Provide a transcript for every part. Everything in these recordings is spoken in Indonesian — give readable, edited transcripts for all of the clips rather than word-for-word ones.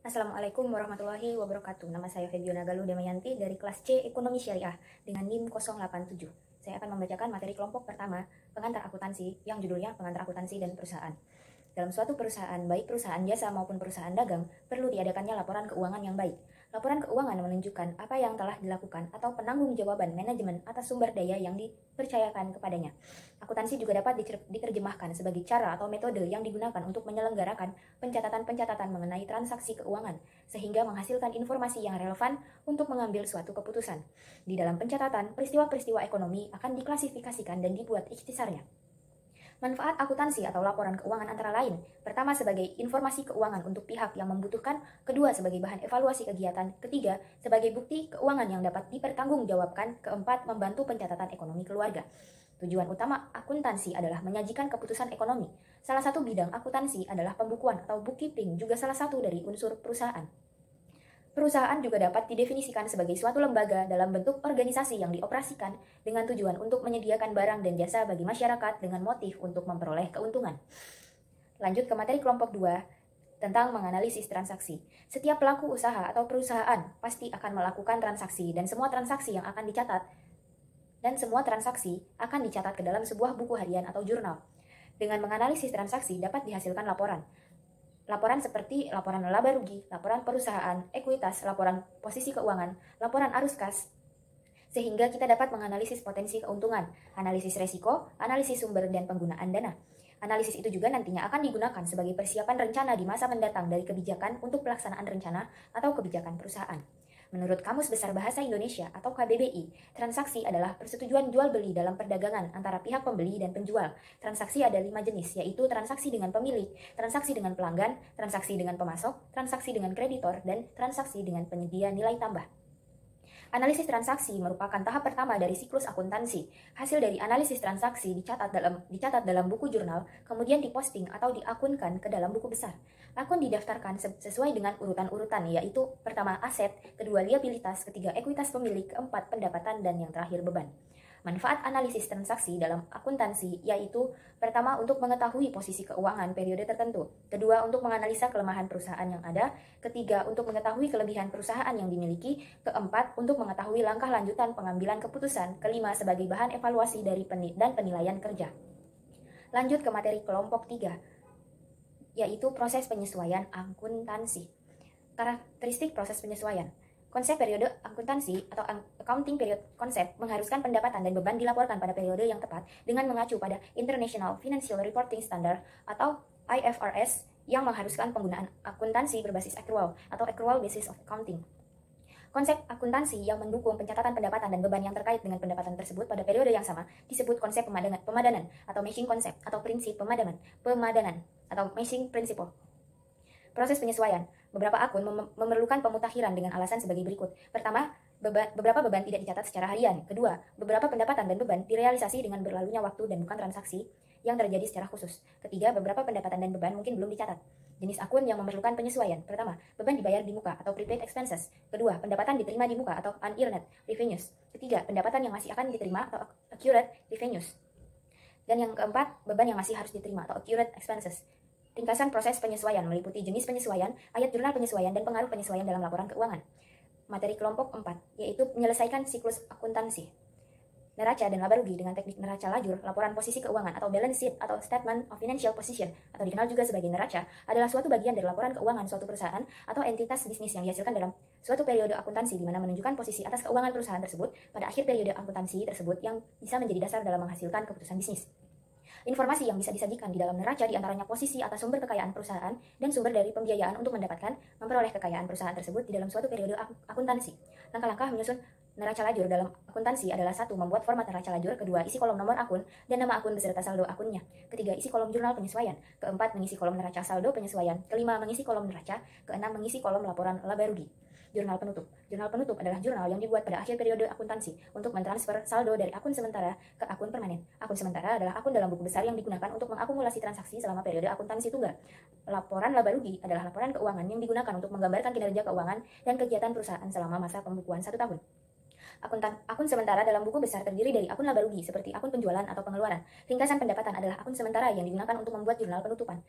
Assalamualaikum warahmatullahi wabarakatuh. Nama saya Febiona Galuh Damayanti dari kelas C Ekonomi Syariah dengan NIM 087. Saya akan membacakan materi kelompok pertama, pengantar akuntansi, yang judulnya pengantar akuntansi dan perusahaan. Dalam suatu perusahaan, baik perusahaan jasa maupun perusahaan dagang, perlu diadakannya laporan keuangan yang baik. Laporan keuangan menunjukkan apa yang telah dilakukan atau penanggung-jawaban manajemen atas sumber daya yang dipercayakan kepadanya. Akuntansi juga dapat diterjemahkan sebagai cara atau metode yang digunakan untuk menyelenggarakan pencatatan-pencatatan mengenai transaksi keuangan, sehingga menghasilkan informasi yang relevan untuk mengambil suatu keputusan. Di dalam pencatatan, peristiwa-peristiwa ekonomi akan diklasifikasikan dan dibuat ikhtisarnya. Manfaat akuntansi atau laporan keuangan antara lain. Pertama, sebagai informasi keuangan untuk pihak yang membutuhkan. Kedua, sebagai bahan evaluasi kegiatan. Ketiga, sebagai bukti keuangan yang dapat dipertanggungjawabkan. Keempat, membantu pencatatan ekonomi keluarga. Tujuan utama akuntansi adalah menyajikan keputusan ekonomi. Salah satu bidang akuntansi adalah pembukuan atau bookkeeping, juga salah satu dari unsur perusahaan. Perusahaan juga dapat didefinisikan sebagai suatu lembaga dalam bentuk organisasi yang dioperasikan dengan tujuan untuk menyediakan barang dan jasa bagi masyarakat dengan motif untuk memperoleh keuntungan. Lanjut ke materi kelompok 2 tentang menganalisis transaksi. Setiap pelaku usaha atau perusahaan pasti akan melakukan transaksi dan semua transaksi akan dicatat ke dalam sebuah buku harian atau jurnal. Dengan menganalisis transaksi dapat dihasilkan laporan. Laporan seperti laporan laba rugi, laporan perusahaan, ekuitas, laporan posisi keuangan, laporan arus kas, sehingga kita dapat menganalisis potensi keuntungan, analisis resiko, analisis sumber dan penggunaan dana. Analisis itu juga nantinya akan digunakan sebagai persiapan rencana di masa mendatang dari kebijakan untuk pelaksanaan rencana atau kebijakan perusahaan. Menurut Kamus Besar Bahasa Indonesia atau KBBI, transaksi adalah persetujuan jual-beli dalam perdagangan antara pihak pembeli dan penjual. Transaksi ada 5 jenis, yaitu transaksi dengan pemilik, transaksi dengan pelanggan, transaksi dengan pemasok, transaksi dengan kreditor, dan transaksi dengan penyedia nilai tambah. Analisis transaksi merupakan tahap pertama dari siklus akuntansi. Hasil dari analisis transaksi dicatat dalam buku jurnal, kemudian diposting atau diakunkan ke dalam buku besar. Akun didaftarkan sesuai dengan urutan-urutan, yaitu pertama aset, kedua liabilitas, ketiga ekuitas pemilik, keempat pendapatan, dan yang terakhir beban. Manfaat analisis transaksi dalam akuntansi yaitu pertama untuk mengetahui posisi keuangan periode tertentu, kedua untuk menganalisa kelemahan perusahaan yang ada, ketiga untuk mengetahui kelebihan perusahaan yang dimiliki, keempat untuk mengetahui langkah lanjutan pengambilan keputusan, kelima sebagai bahan evaluasi dan penilaian kerja. Lanjut ke materi kelompok 3, yaitu proses penyesuaian akuntansi. Karakteristik proses penyesuaian. Konsep periode akuntansi atau accounting period konsep mengharuskan pendapatan dan beban dilaporkan pada periode yang tepat dengan mengacu pada International Financial Reporting Standard atau IFRS yang mengharuskan penggunaan akuntansi berbasis accrual atau accrual basis of accounting. Konsep akuntansi yang mendukung pencatatan pendapatan dan beban yang terkait dengan pendapatan tersebut pada periode yang sama disebut konsep pemadanan atau matching konsep atau prinsip pemadanan atau matching principle. Proses penyesuaian. Beberapa akun memerlukan pemutakhiran dengan alasan sebagai berikut. Pertama, beberapa beban tidak dicatat secara harian. Kedua, beberapa pendapatan dan beban direalisasi dengan berlalunya waktu dan bukan transaksi yang terjadi secara khusus. Ketiga, beberapa pendapatan dan beban mungkin belum dicatat. Jenis akun yang memerlukan penyesuaian. Pertama, beban dibayar di muka atau prepaid expenses. Kedua, pendapatan diterima di muka atau unearned revenues. Ketiga, pendapatan yang masih akan diterima atau accrued revenues. Dan yang keempat, beban yang masih harus diterima atau accrued expenses. Ringkasan proses penyesuaian meliputi jenis penyesuaian, ayat jurnal penyesuaian, dan pengaruh penyesuaian dalam laporan keuangan. Materi kelompok 4, yaitu menyelesaikan siklus akuntansi. Neraca dan laba rugi dengan teknik neraca lajur, laporan posisi keuangan atau balance sheet atau statement of financial position atau dikenal juga sebagai neraca adalah suatu bagian dari laporan keuangan suatu perusahaan atau entitas bisnis yang dihasilkan dalam suatu periode akuntansi di mana menunjukkan posisi atas keuangan perusahaan tersebut pada akhir periode akuntansi tersebut yang bisa menjadi dasar dalam menghasilkan keputusan bisnis. Informasi yang bisa disajikan di dalam neraca diantaranya posisi atas sumber kekayaan perusahaan dan sumber dari pembiayaan untuk memperoleh kekayaan perusahaan tersebut di dalam suatu periode akuntansi. Langkah-langkah menyusun neraca lajur dalam akuntansi adalah: 1. Membuat format neraca lajur. Kedua, isi kolom nomor akun dan nama akun beserta saldo akunnya. Ketiga, isi kolom jurnal penyesuaian. Keempat, mengisi kolom neraca saldo penyesuaian. Kelima, mengisi kolom neraca. Keenam, mengisi kolom laporan laba rugi. Jurnal penutup. Jurnal penutup adalah jurnal yang dibuat pada akhir periode akuntansi untuk mentransfer saldo dari akun sementara ke akun permanen. Akun sementara adalah akun dalam buku besar yang digunakan untuk mengakumulasi transaksi selama periode akuntansi tunggal. Laporan laba rugi adalah laporan keuangan yang digunakan untuk menggambarkan kinerja keuangan dan kegiatan perusahaan selama masa pembukuan 1 tahun. Akun sementara dalam buku besar terdiri dari akun laba rugi seperti akun penjualan atau pengeluaran. Ringkasan pendapatan adalah akun sementara yang digunakan untuk membuat jurnal penutupan.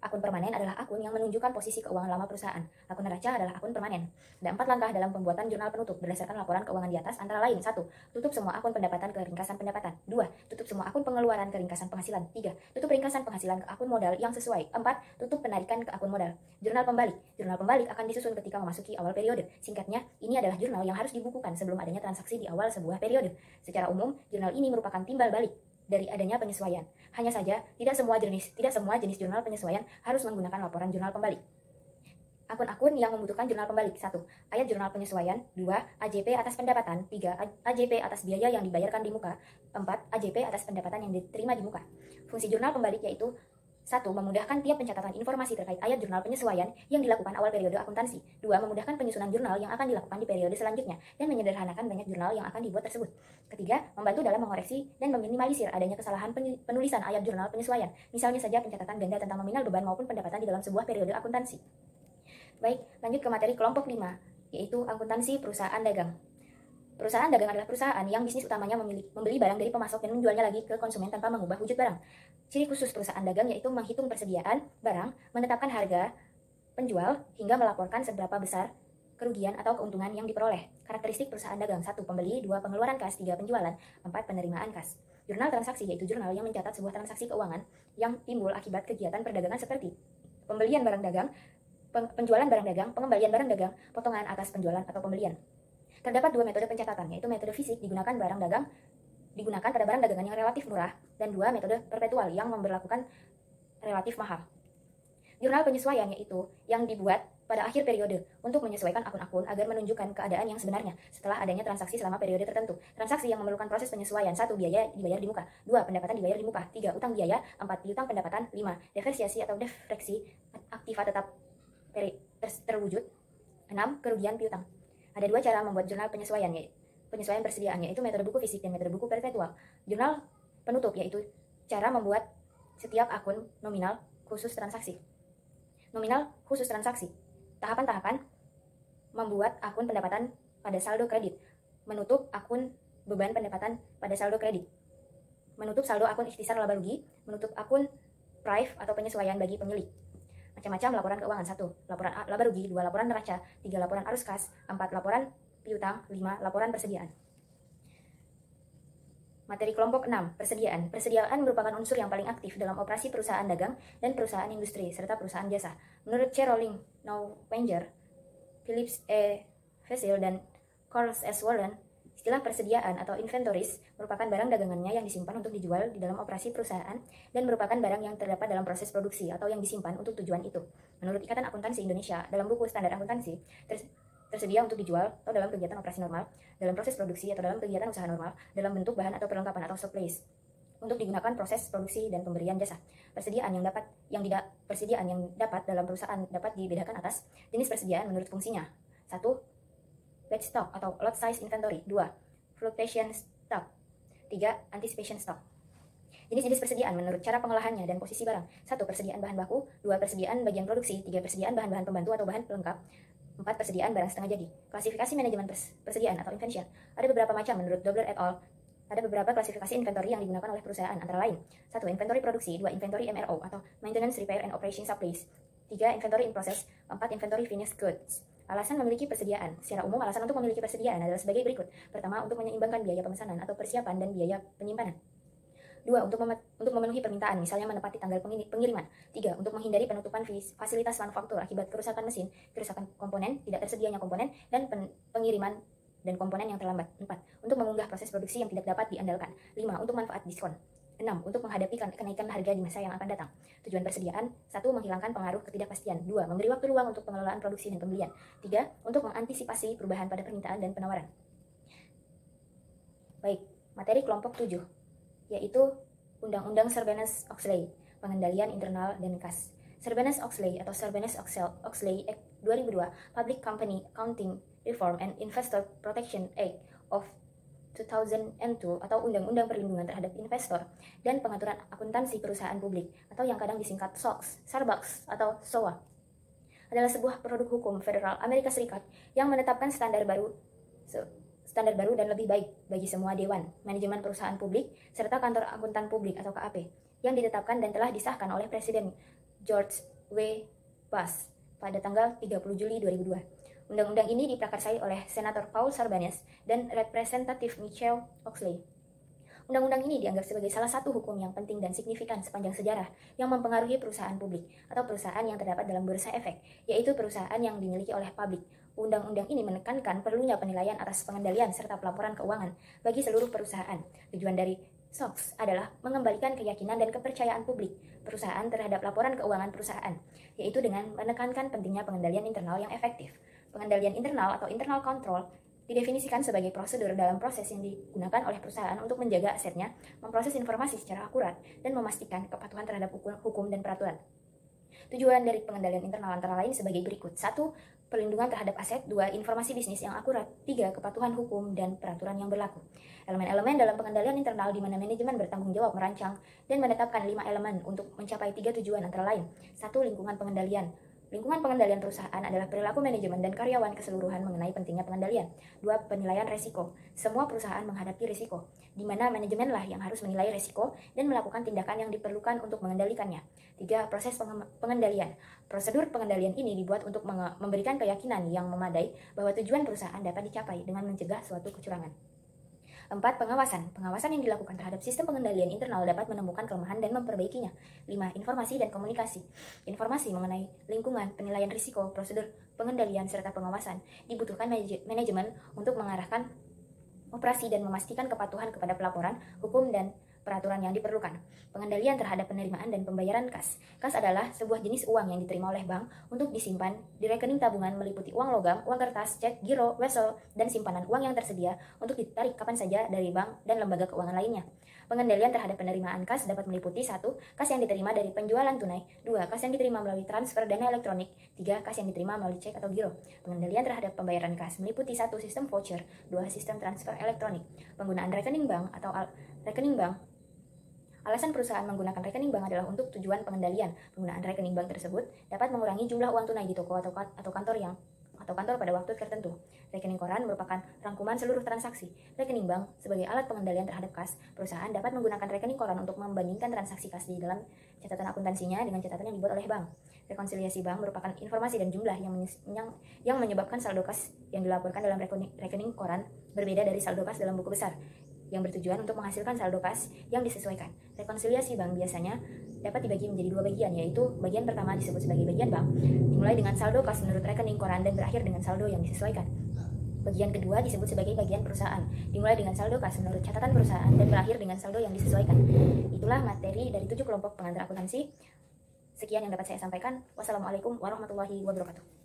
Akun permanen adalah akun yang menunjukkan posisi keuangan lama perusahaan. Akun neraca adalah akun permanen. Ada 4 langkah dalam pembuatan jurnal penutup berdasarkan laporan keuangan di atas, antara lain: 1. Tutup semua akun pendapatan ke ringkasan pendapatan. 2. Tutup semua akun pengeluaran ke ringkasan penghasilan. 3. Tutup ringkasan penghasilan ke akun modal yang sesuai. 4. Tutup penarikan ke akun modal. Jurnal pembalik. Jurnal pembalik akan disusun ketika memasuki awal periode. Singkatnya, ini adalah jurnal yang harus dibukukan sebelum adanya transaksi di awal sebuah periode. Secara umum, jurnal ini merupakan timbal balik dari adanya penyesuaian. Hanya saja, tidak semua jenis jurnal penyesuaian harus menggunakan laporan jurnal pembalik. Akun-akun yang membutuhkan jurnal pembalik: 1. Ayat jurnal penyesuaian. 2. AJP atas pendapatan. 3. AJP atas biaya yang dibayarkan di muka. 4. AJP atas pendapatan yang diterima di muka. Fungsi jurnal pembalik yaitu: 1. Memudahkan tiap pencatatan informasi terkait ayat jurnal penyesuaian yang dilakukan awal periode akuntansi. 2. Memudahkan penyusunan jurnal yang akan dilakukan di periode selanjutnya dan menyederhanakan banyak jurnal yang akan dibuat tersebut. Ketiga, membantu dalam mengoreksi dan meminimalisir adanya kesalahan penulisan ayat jurnal penyesuaian, misalnya saja pencatatan ganda tentang nominal beban maupun pendapatan di dalam sebuah periode akuntansi. Baik, lanjut ke materi kelompok 5, yaitu akuntansi perusahaan dagang. Perusahaan dagang adalah perusahaan yang bisnis utamanya membeli barang dari pemasok dan menjualnya lagi ke konsumen tanpa mengubah wujud barang. Ciri khusus perusahaan dagang yaitu menghitung persediaan barang, menetapkan harga penjual, hingga melaporkan seberapa besar kerugian atau keuntungan yang diperoleh. Karakteristik perusahaan dagang: 1. Pembeli. 2. Pengeluaran kas. 3. Penjualan. 4. Penerimaan kas. Jurnal transaksi yaitu jurnal yang mencatat sebuah transaksi keuangan yang timbul akibat kegiatan perdagangan seperti pembelian barang dagang, penjualan barang dagang, pengembalian barang dagang, potongan atas penjualan atau pembelian. Terdapat 2 metode pencatatan, yaitu metode fisik digunakan pada barang dagangan yang relatif murah, dan 2 metode perpetual yang memberlakukan relatif mahal. Jurnal penyesuaian yaitu yang dibuat pada akhir periode untuk menyesuaikan akun-akun agar menunjukkan keadaan yang sebenarnya setelah adanya transaksi selama periode tertentu. Transaksi yang memerlukan proses penyesuaian: 1. Biaya dibayar di muka. 2. Pendapatan dibayar di muka. 3. Utang biaya. 4. Piutang pendapatan. 5. Depresiasi atau defreksi aktiva tetap terwujud. 6. Kerugian piutang. Ada 2 cara membuat jurnal penyesuaian persediaan, yaitu metode buku fisik dan metode buku perpetual. Jurnal penutup yaitu cara membuat setiap akun nominal khusus transaksi. Nominal khusus transaksi. Tahapan-tahapan membuat akun pendapatan pada saldo kredit. Menutup akun beban pendapatan pada saldo kredit. Menutup saldo akun ikhtisar laba rugi. Menutup akun prive atau penyesuaian bagi pemilik. Macam-macam laporan keuangan: 1. Laporan laba rugi. 2. Laporan neraca. 3. Laporan arus kas. 4. Laporan piutang. 5. Laporan persediaan. Materi kelompok 6, persediaan. Persediaan merupakan unsur yang paling aktif dalam operasi perusahaan dagang dan perusahaan industri, serta perusahaan jasa. Menurut C. Rowling Wenger, Phillips E. Vasil, dan Charles S. Warren, istilah persediaan atau inventories merupakan barang dagangannya yang disimpan untuk dijual di dalam operasi perusahaan dan merupakan barang yang terdapat dalam proses produksi atau yang disimpan untuk tujuan itu. Menurut Ikatan Akuntansi Indonesia, dalam buku Standar Akuntansi, tersedia untuk dijual atau dalam kegiatan operasi normal, dalam proses produksi atau dalam kegiatan usaha normal, dalam bentuk bahan atau perlengkapan atau supplies untuk digunakan proses produksi dan pemberian jasa. Persediaan yang dapat dalam perusahaan dapat dibedakan atas jenis persediaan menurut fungsinya. 1. Batch stock atau lot size inventory. 2. Fluctuation stock. 3. Anticipation stock. Jenis-jenis persediaan menurut cara pengolahannya dan posisi barang. 1. Persediaan bahan baku. 2. Persediaan bagian produksi. 3. Persediaan bahan-bahan pembantu atau bahan pelengkap. 4. Persediaan barang setengah jadi. Klasifikasi manajemen persediaan atau invention. Ada beberapa macam menurut Dobler et al. Ada beberapa klasifikasi inventory yang digunakan oleh perusahaan, antara lain: 1. Inventory produksi. 2. Inventory MRO atau Maintenance, Repair, and Operation Supplies. 3. Inventory in process. 4. Inventory finished goods. Alasan memiliki persediaan. Secara umum, alasan untuk memiliki persediaan adalah sebagai berikut. Pertama, untuk menyeimbangkan biaya pemesanan atau persiapan dan biaya penyimpanan. 2. Untuk memenuhi permintaan, misalnya menepati tanggal pengiriman. 3. Untuk menghindari penutupan fasilitas manufaktur akibat kerusakan mesin, kerusakan komponen, tidak tersedianya komponen, dan pengiriman dan komponen yang terlambat. 4. Untuk mengunggah proses produksi yang tidak dapat diandalkan. 5. Untuk manfaat diskon. 6. Untuk menghadapi kenaikan harga di masa yang akan datang. Tujuan persediaan: 1. Menghilangkan pengaruh ketidakpastian. 2. Memberi waktu luang untuk pengelolaan produksi dan pembelian. 3. Untuk mengantisipasi perubahan pada permintaan dan penawaran. Baik, materi kelompok 7, yaitu Undang-Undang Sarbanes-Oxley, pengendalian internal dan kas. Sarbanes-Oxley atau Sarbanes-Oxley Act 2002, Public Company Accounting Reform and Investor Protection Act of 2002 atau Undang-Undang Perlindungan Terhadap Investor dan Pengaturan Akuntansi Perusahaan Publik atau yang kadang disingkat SOX, Sarbanes atau SOA, adalah sebuah produk hukum federal Amerika Serikat yang menetapkan standar baru standar baru dan lebih baik bagi semua dewan, manajemen perusahaan publik, serta kantor akuntan publik atau KAP, yang ditetapkan dan telah disahkan oleh Presiden George W. Bush pada tanggal 30 Juli 2002. Undang-undang ini diprakarsai oleh Senator Paul Sarbanes dan Representatif Michelle Oxley. Undang-undang ini dianggap sebagai salah satu hukum yang penting dan signifikan sepanjang sejarah yang mempengaruhi perusahaan publik atau perusahaan yang terdapat dalam bursa efek, yaitu perusahaan yang dimiliki oleh publik. Undang-undang ini menekankan perlunya penilaian atas pengendalian serta pelaporan keuangan bagi seluruh perusahaan. Tujuan dari SOX adalah mengembalikan keyakinan dan kepercayaan publik perusahaan terhadap laporan keuangan perusahaan, yaitu dengan menekankan pentingnya pengendalian internal yang efektif. Pengendalian internal atau internal control didefinisikan sebagai prosedur dalam proses yang digunakan oleh perusahaan untuk menjaga asetnya, memproses informasi secara akurat, dan memastikan kepatuhan terhadap hukum dan peraturan. Tujuan dari pengendalian internal antara lain sebagai berikut. 1. Perlindungan terhadap aset. 2. Informasi bisnis yang akurat. 3. Kepatuhan hukum dan peraturan yang berlaku. Elemen-elemen dalam pengendalian internal di mana manajemen bertanggung jawab merancang dan menetapkan 5 elemen untuk mencapai 3 tujuan antara lain. 1. Lingkungan pengendalian. Lingkungan pengendalian perusahaan adalah perilaku manajemen dan karyawan keseluruhan mengenai pentingnya pengendalian. 2. Penilaian resiko. Semua perusahaan menghadapi risiko, di mana manajemenlah yang harus menilai risiko dan melakukan tindakan yang diperlukan untuk mengendalikannya. 3. Proses pengendalian. Prosedur pengendalian ini dibuat untuk memberikan keyakinan yang memadai bahwa tujuan perusahaan dapat dicapai dengan mencegah suatu kecurangan. 4. Pengawasan. Pengawasan yang dilakukan terhadap sistem pengendalian internal dapat menemukan kelemahan dan memperbaikinya. 5. Informasi dan komunikasi. Informasi mengenai lingkungan, penilaian risiko, prosedur pengendalian, serta pengawasan dibutuhkan manajemen untuk mengarahkan operasi dan memastikan kepatuhan kepada pelaporan, hukum, dan peraturan yang diperlukan. Pengendalian terhadap penerimaan dan pembayaran kas. Kas adalah sebuah jenis uang yang diterima oleh bank untuk disimpan di rekening tabungan meliputi uang logam, uang kertas, cek, giro, wesel, dan simpanan uang yang tersedia untuk ditarik kapan saja dari bank dan lembaga keuangan lainnya. Pengendalian terhadap penerimaan kas dapat meliputi 1. Kas yang diterima dari penjualan tunai. 2. Kas yang diterima melalui transfer dana elektronik. 3. Kas yang diterima melalui cek atau giro. Pengendalian terhadap pembayaran kas meliputi 1. Sistem voucher. 2. Sistem transfer elektronik. Penggunaan rekening bank atau rekening bank. Alasan perusahaan menggunakan rekening bank adalah untuk tujuan pengendalian. Penggunaan rekening bank tersebut dapat mengurangi jumlah uang tunai di toko atau kantor pada waktu tertentu. Rekening koran merupakan rangkuman seluruh transaksi. Rekening bank sebagai alat pengendalian terhadap kas. Perusahaan dapat menggunakan rekening koran untuk membandingkan transaksi kas di dalam catatan akuntansinya dengan catatan yang dibuat oleh bank. Rekonsiliasi bank merupakan informasi dan jumlah yang menyebabkan saldo kas yang dilaporkan dalam rekening koran berbeda dari saldo kas dalam buku besar, yang bertujuan untuk menghasilkan saldo kas yang disesuaikan. Rekonsiliasi bank biasanya dapat dibagi menjadi 2 bagian, yaitu bagian pertama disebut sebagai bagian bank, dimulai dengan saldo kas menurut rekening koran dan berakhir dengan saldo yang disesuaikan. Bagian kedua disebut sebagai bagian perusahaan, dimulai dengan saldo kas menurut catatan perusahaan dan berakhir dengan saldo yang disesuaikan. Itulah materi dari 7 kelompok pengantar akuntansi. Sekian yang dapat saya sampaikan. Wassalamualaikum warahmatullahi wabarakatuh.